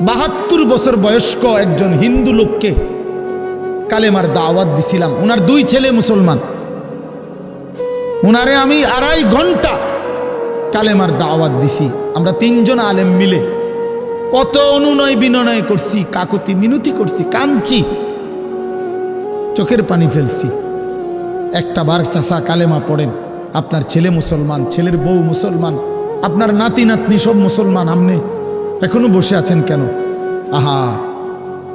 ৭২ বছর বয়স্ক একজন হিন্দু লোককে কালেমার দাওয়াত দিছিলাম। ওনার 2 ছেলে মুসলমান। ওনারে আমি 2.5 ঘন্টা কালেমার দাওয়াত দিছি। আমরা 3 জন আলেম মিলে কত অনুনয় বিনয় করছি, কাকুতি মিনতি করছি, কাঁদছি, চোখের পানি ফেলছি। একটা বার চাচা কালেমা পড়েন, আপনার ছেলে মুসলমান, ছেলের বউ মুসলমান, আপনার নাতি নাতনি সব মুসলমান, আপনি এখনো বসে আছেন কেন? আহা,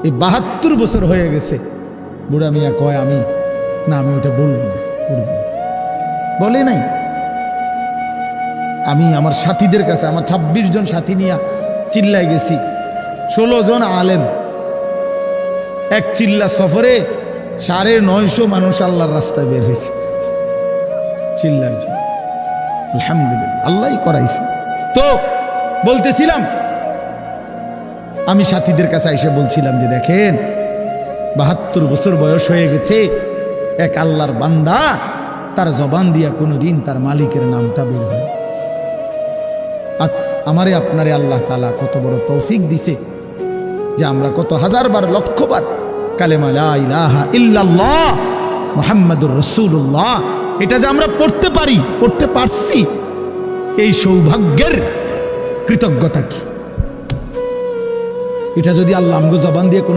এই ৭২ বছর হয়ে গেছে। বুড়া মিয়া কয় আমি ওটা বলবো না। বলে নাই। আমি আমার সাথীদের কাছে, আমার 26 জন সাথী নিয়ে চিল্লায় গেছি। 16 জন আলেম, এক চিল্লা সফরে 950 মানুষ আল্লাহর রাস্তায় বের হয়েছে চিল্লার জন্য। আলহামদুলিল্লাহ, আল্লাহই করাইছে। তো বলতেছিলাম, আমি সাথীদের কাছে এসে বলছিলাম যে দেখেন, ৭২ বছর বয়স হয়ে গেছে, এক আল্লাহর বান্দা, তার জবান দিয়া কোনোদিন তার মালিকের নামটা বের হয়। আমারে আপনারে আল্লাহ তাআলা কত বড় তৌফিক দিছে যে আমরা কত হাজারবার, লক্ষবার কালেমা লা ইলাহা ইল্লাল্লাহ মুহাম্মাদুর রাসূলুল্লাহ এটা যে আমরা পড়তে পারি, পড়তে পারছি, এই সৌভাগ্যের কৃতজ্ঞতা কি? এটা যদি আল্লাহ আমগো জবান দিয়ে কোনো